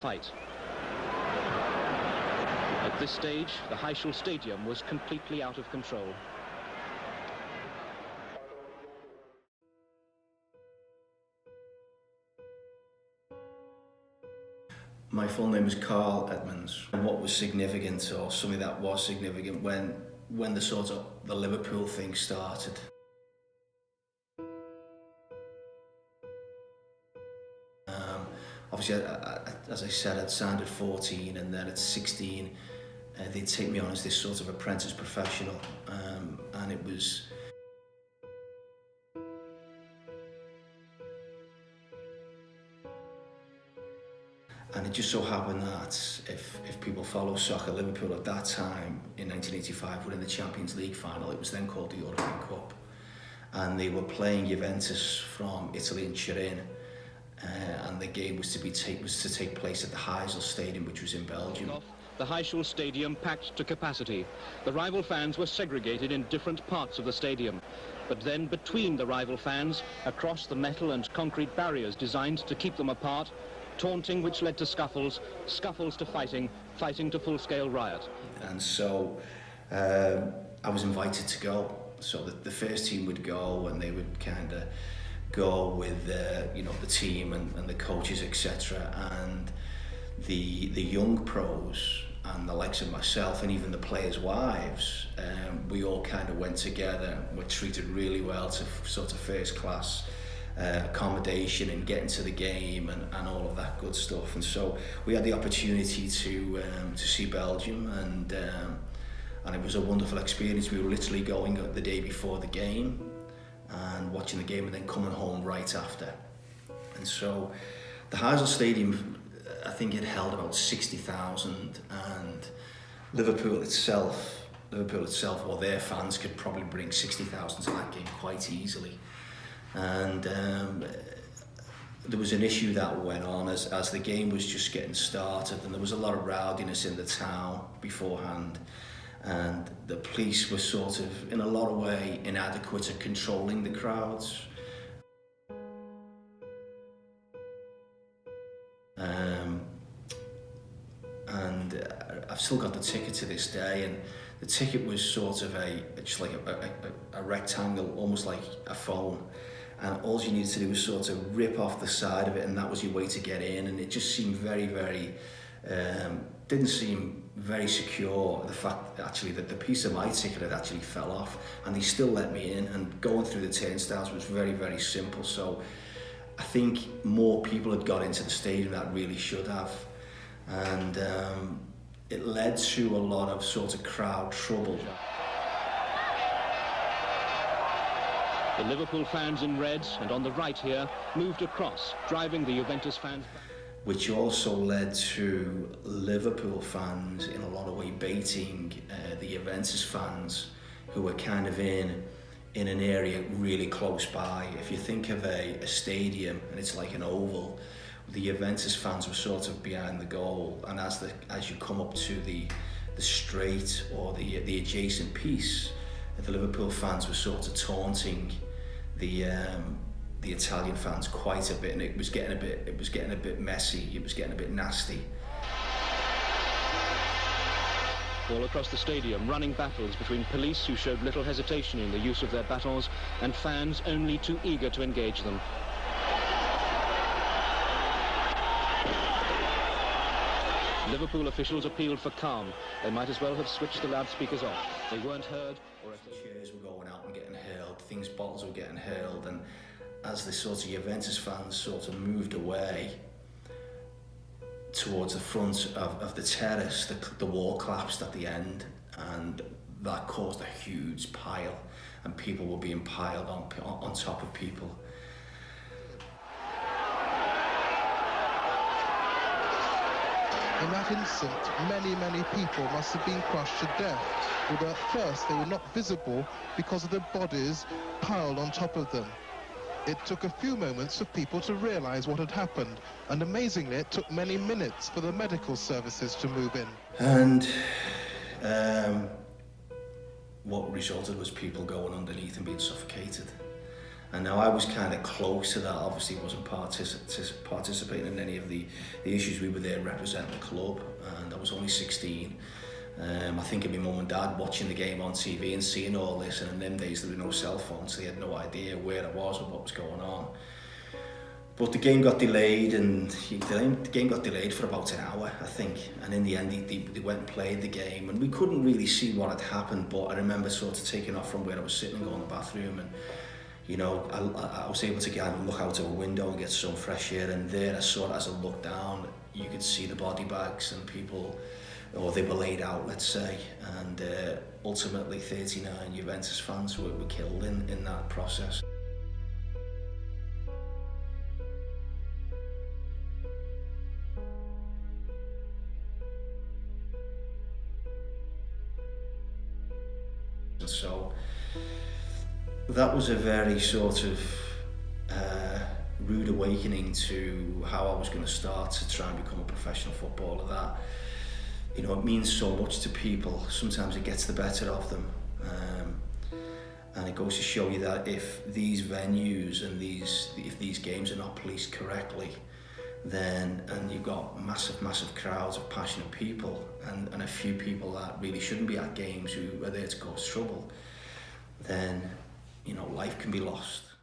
fight. At this stage, the Heysel Stadium was completely out of control. My full name is Carl Edmonds. And what was significant, or something that was significant, when the Liverpool thing started. Obviously, as I said, I'd signed at 14, and then at 16, they'd take me on as this sort of apprentice professional, and it was. And it just so happened that if people follow soccer, Liverpool at that time, in 1985, were in the Champions League final. It was then called the European Cup. And they were playing Juventus from Italy in Turin. And the game was to take place at the Heysel Stadium, which was in Belgium. The Heysel Stadium packed to capacity. The rival fans were segregated in different parts of the stadium. But then between the rival fans, across the metal and concrete barriers designed to keep them apart, taunting which led to scuffles, scuffles to fighting, fighting to full-scale riot. And so I was invited to go. So the first team would go, and they would kind of go with the team and the coaches, etc. And the young pros and the likes of myself, and even the players' wives, we all kind of went together. Were treated really well to sort of first class accommodation and getting to the game and all of that good stuff. And so we had the opportunity to see Belgium, and it was a wonderful experience. We were literally going the day before the game and watching the game, and then coming home right after. And so the Heysel Stadium, I think it held about 60,000, and Liverpool itself, well, their fans could probably bring 60,000 to that game quite easily. And there was an issue that went on as the game was just getting started, and there was a lot of rowdiness in the town beforehand, and the police were sort of, in a lot of way, inadequate at controlling the crowds. And I've still got the ticket to this day, and the ticket was sort of just like a rectangle, almost like a phone. And all you needed to do was sort of rip off the side of it, and that was your way to get in. And it just seemed very, very, didn't seem very secure. The fact actually that the piece of my ticket had actually fell off, and they still let me in, and going through the turnstiles was very, very simple. So I think more people had got into the stadium that really should have. And it led to a lot of sort of crowd trouble. The Liverpool fans in red, and on the right here, moved across, driving the Juventus fans back. Which also led to Liverpool fans in a lot of way baiting the Juventus fans, who were kind of in an area really close by. If you think of a stadium and it's like an oval, the Juventus fans were sort of behind the goal, and as you come up to the straight or the adjacent piece, the Liverpool fans were sort of taunting the Italian fans quite a bit, and it was getting a bit messy. It was getting a bit nasty. All across the stadium, running battles between police, who showed little hesitation in the use of their batons, and fans only too eager to engage them. Liverpool officials appealed for calm. They might as well have switched the loudspeakers off. They weren't heard. Chairs were going out and getting hurled, bottles were getting hurled, and as the sort of Juventus fans sort of moved away towards the front of the terrace, the wall collapsed at the end, and that caused a huge pile, and people were being piled on top of people. In that instant, many people must have been crushed to death, although at first they were not visible because of the bodies piled on top of them. It took a few moments for people to realize what had happened, and amazingly it took many minutes for the medical services to move in. And what resulted was people going underneath and being suffocated. And now I was kind of close to that, obviously wasn't participating in any of the issues. We were there representing the club, and I was only 16. I think of my mum and dad watching the game on TV and seeing all this, and in them days there were no cell phones, so they had no idea where I was or what was going on. But the game got delayed, and the game got delayed for about an hour, I think. And in the end, they went and played the game, and we couldn't really see what had happened. But I remember sort of taking off from where I was sitting and going to the bathroom, and you know, I was able to look out of a window and get some fresh air. And there, I saw it as I looked down. You could see the body bags and people, or they were laid out, let's say. And ultimately, 39 Juventus fans were killed in that process. So that was a very sort of rude awakening to how I was going to start to try and become a professional footballer. That, you know, it means so much to people. Sometimes it gets the better of them, and it goes to show you that if these venues and if these games are not policed correctly, then, and you've got massive crowds of passionate people, and a few people that really shouldn't be at games who are there to cause trouble, then, you know, life can be lost.